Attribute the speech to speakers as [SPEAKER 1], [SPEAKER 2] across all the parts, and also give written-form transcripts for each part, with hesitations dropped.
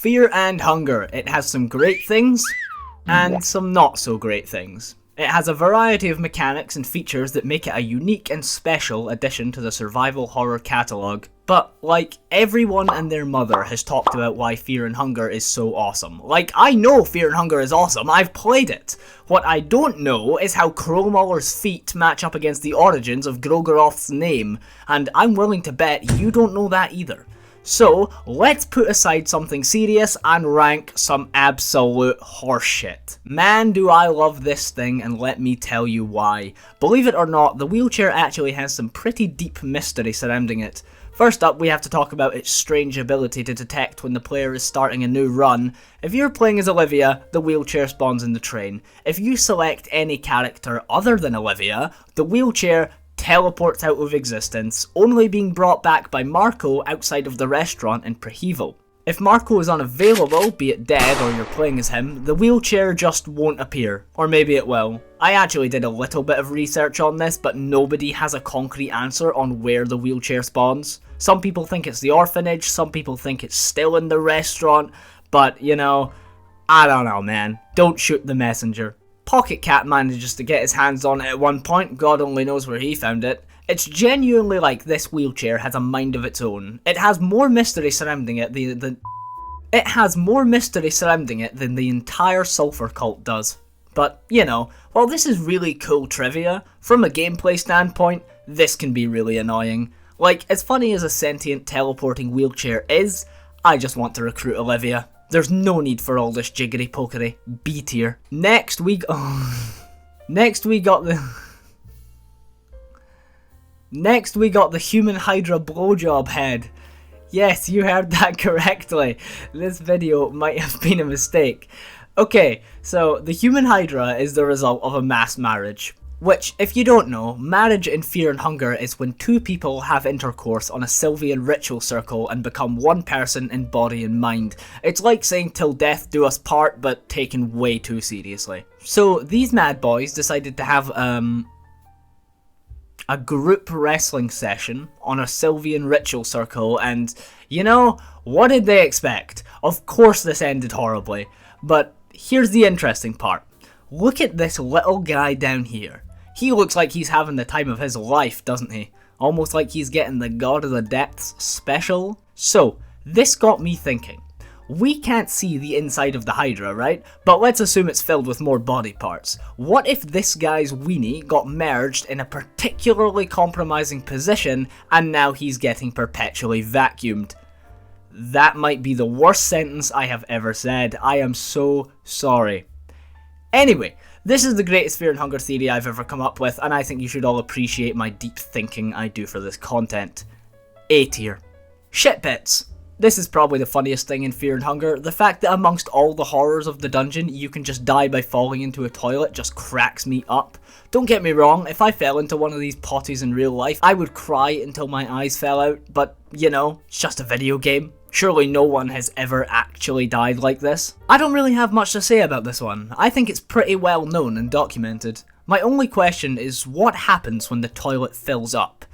[SPEAKER 1] Fear and Hunger. It has some great things and some not so great things. It has a variety of mechanics and features that make it a unique and special addition to the survival horror catalogue. But, like, everyone and their mother has talked about why Fear and Hunger is so awesome. Like, I know Fear and Hunger is awesome, I've played it. What I don't know is how Mauler's feet match up against the origins of Gro-Goroth's name, and I'm willing to bet you don't know that either. So, let's put aside something serious and rank some absolute horseshit. Man, do I love this thing, and let me tell you why. Believe it or not, the wheelchair actually has some pretty deep mystery surrounding it. First up, we have to talk about its strange ability to detect when the player is starting a new run. If you're playing as Olivia, the wheelchair spawns in the train. If you select any character other than Olivia, the wheelchair teleports out of existence, only being brought back by Marco outside of the restaurant in Prehevel. If Marco is unavailable, be it dead or you're playing as him, the wheelchair just won't appear. Or maybe it will. I actually did a little bit of research on this, but nobody has a concrete answer on where the wheelchair spawns. Some people think it's the orphanage, some people think it's still in the restaurant, but you know, I don't know, man. Don't shoot the messenger. Pocket Cat manages to get his hands on it at one point, God only knows where he found it. It's genuinely like this wheelchair has a mind of its own. It has more mystery surrounding it than the entire Sulphur Cult does. But, you know, while this is really cool trivia, from a gameplay standpoint, this can be really annoying. Like, as funny as a sentient teleporting wheelchair is, I just want to recruit Olivia. There's no need for all this jiggery-pokery. B tier. Next we got the human Hydra blowjob head. Yes, you heard that correctly. This video might have been a mistake. Okay, so the human Hydra is the result of a mass marriage. Which, if you don't know, marriage in Fear and Hunger is when two people have intercourse on a Sylvian ritual circle and become one person in body and mind. It's like saying till death do us part, but taken way too seriously. So these mad boys decided to have a group wrestling session on a Sylvian ritual circle, and you know, what did they expect? Of course this ended horribly, but here's the interesting part. Look at this little guy down here. He looks like he's having the time of his life, doesn't he? Almost like he's getting the God of the Depths special. So, this got me thinking. We can't see the inside of the Hydra, right? But let's assume it's filled with more body parts. What if this guy's weenie got merged in a particularly compromising position and now he's getting perpetually vacuumed? That might be the worst sentence I have ever said. I am so sorry. Anyway, this is the greatest Fear and Hunger theory I've ever come up with, and I think you should all appreciate my deep thinking I do for this content. A tier. Shit bits. This is probably the funniest thing in Fear and Hunger. The fact that amongst all the horrors of the dungeon, you can just die by falling into a toilet just cracks me up. Don't get me wrong, if I fell into one of these potties in real life, I would cry until my eyes fell out, but, you know, it's just a video game. Surely no one has ever actually died like this. I don't really have much to say about this one. I think it's pretty well known and documented. My only question is what happens when the toilet fills up?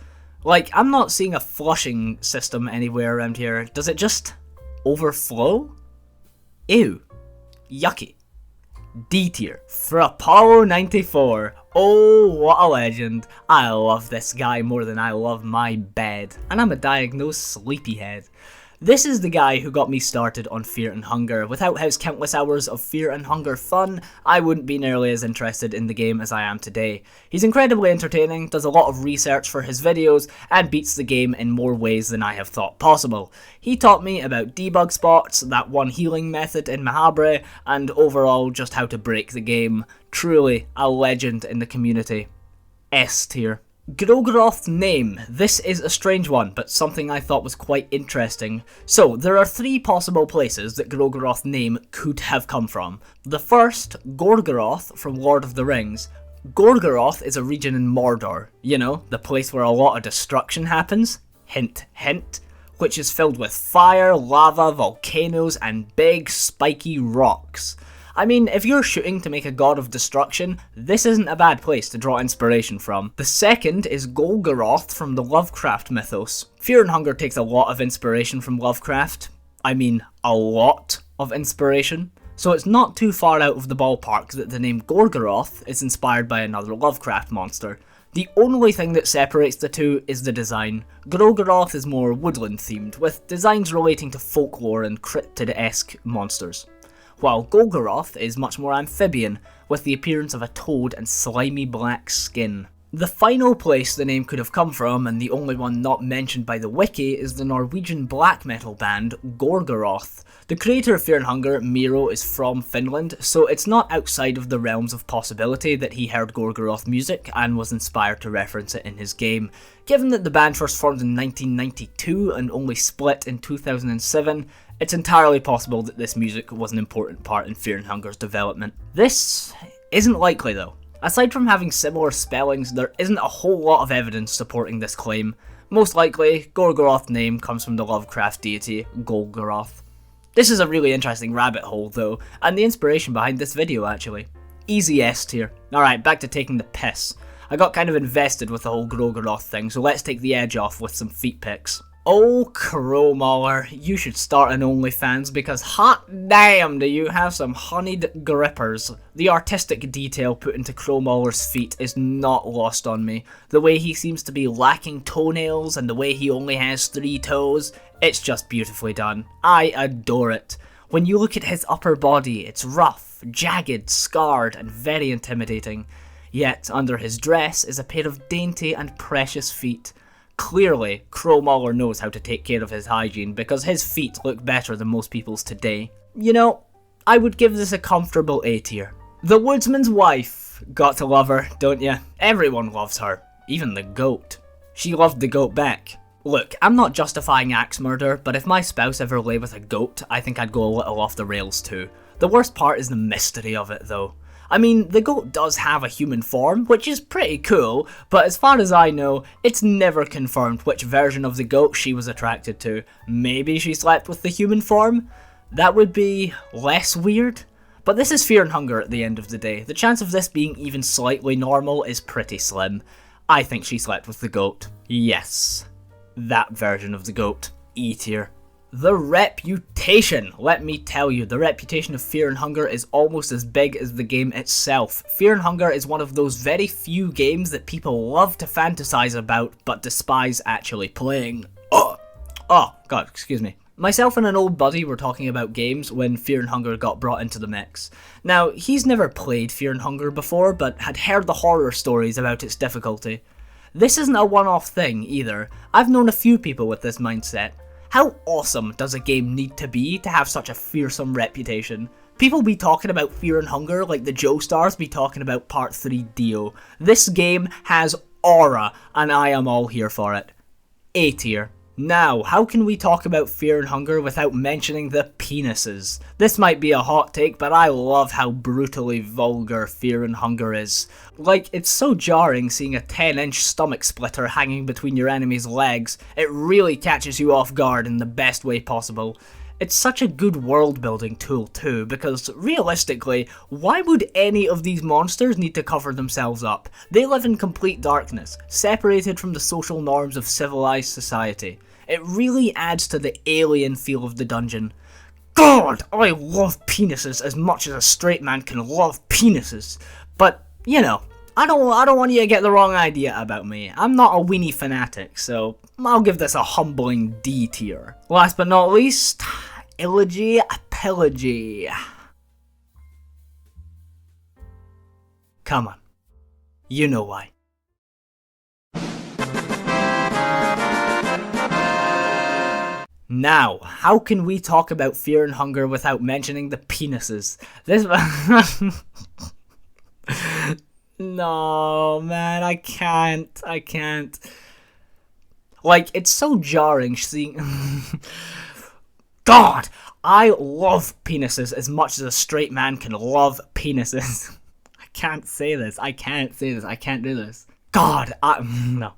[SPEAKER 1] Like, I'm not seeing a flushing system anywhere around here. Does it just overflow? Ew. Yucky. D tier. For Apollo 94. Oh, what a legend. I love this guy more than I love my bed. And I'm a diagnosed sleepyhead. This is the guy who got me started on Fear and Hunger. Without his countless hours of Fear and Hunger fun, I wouldn't be nearly as interested in the game as I am today. He's incredibly entertaining, does a lot of research for his videos, and beats the game in more ways than I have thought possible. He taught me about debug spots, that one healing method in Mahabre, and overall just how to break the game. Truly a legend in the community. S tier. Gro-Goroth's name. This is a strange one, but something I thought was quite interesting. So, there are three possible places that Gro-Goroth's name could have come from. The first, Gro-Goroth from Lord of the Rings. Gro-Goroth is a region in Mordor, you know, the place where a lot of destruction happens. Hint, hint. Which is filled with fire, lava, volcanoes, and big spiky rocks. I mean, if you're shooting to make a god of destruction, this isn't a bad place to draw inspiration from. The second is Gro-Goroth from the Lovecraft mythos. Fear and Hunger takes a lot of inspiration from Lovecraft. I mean a lot of inspiration. So it's not too far out of the ballpark that the name Gro-Goroth is inspired by another Lovecraft monster. The only thing that separates the two is the design. Gro-Goroth is more woodland themed, with designs relating to folklore and cryptid-esque monsters, while Gro-Goroth is much more amphibian, with the appearance of a toad and slimy black skin. The final place the name could have come from, and the only one not mentioned by the wiki, is the Norwegian black metal band Gro-Goroth. The creator of Fear and Hunger, Miro, is from Finland, so it's not outside of the realms of possibility that he heard Gro-Goroth music and was inspired to reference it in his game. Given that the band first formed in 1992 and only split in 2007, it's entirely possible that this music was an important part in Fear and Hunger's development. This isn't likely though. Aside from having similar spellings, there isn't a whole lot of evidence supporting this claim. Most likely, Gro-Goroth's name comes from the Lovecraft deity Gro-Goroth. This is a really interesting rabbit hole though, and the inspiration behind this video actually. Easy S tier. Alright, back to taking the piss. I got kind of invested with the whole Gro-Goroth thing, so let's take the edge off with some feet pics. Oh, Mauler, you should start an OnlyFans because hot damn do you have some honeyed grippers. The artistic detail put into Mauler's feet is not lost on me. The way he seems to be lacking toenails and the way he only has 3 toes, it's just beautifully done. I adore it. When you look at his upper body, it's rough, jagged, scarred, and very intimidating. Yet under his dress is a pair of dainty and precious feet. Clearly, Mauler knows how to take care of his hygiene because his feet look better than most people's today. You know, I would give this a comfortable A tier. The Woodsman's wife. Got to love her, don't ya? Everyone loves her. Even the goat. She loved the goat back. Look, I'm not justifying axe murder, but if my spouse ever lay with a goat, I think I'd go a little off the rails too. The worst part is the mystery of it though. I mean, the goat does have a human form, which is pretty cool, but as far as I know, it's never confirmed which version of the goat she was attracted to. Maybe she slept with the human form? That would be less weird? But this is Fear and Hunger at the end of the day. The chance of this being even slightly normal is pretty slim. I think she slept with the goat. Yes. That version of the goat. E tier. The reputation! Let me tell you, the reputation of Fear and Hunger is almost as big as the game itself. Fear and Hunger is one of those very few games that people love to fantasize about, but despise actually playing. Oh god, excuse me. Myself and an old buddy were talking about games when Fear and Hunger got brought into the mix. Now, he's never played Fear and Hunger before, but had heard the horror stories about its difficulty. This isn't a one-off thing, either. I've known a few people with this mindset. How awesome does a game need to be to have such a fearsome reputation? People be talking about Fear and Hunger like the Joestars be talking about Part 3 Dio. This game has aura, and I am all here for it. A tier. Now, how can we talk about Fear and Hunger without mentioning the penises? This might be a hot take, but I love how brutally vulgar Fear and Hunger is. Like, it's so jarring seeing a 10-inch stomach splitter hanging between your enemy's legs. It really catches you off guard in the best way possible. It's such a good world-building tool too, because realistically, why would any of these monsters need to cover themselves up? They live in complete darkness, separated from the social norms of civilized society. It really adds to the alien feel of the dungeon. God, I love penises as much as a straight man can love penises. But, you know, I don't want you to get the wrong idea about me. I'm not a weenie fanatic, so I'll give this a humbling D tier. Last but not least, Illogy Pillogy. Come on, you know why. Now, how can we talk about Fear and Hunger without mentioning the penises? This No, man, I can't. Like, it's so jarring seeing... God, I love penises as much as a straight man can love penises. I can't do this. God, no.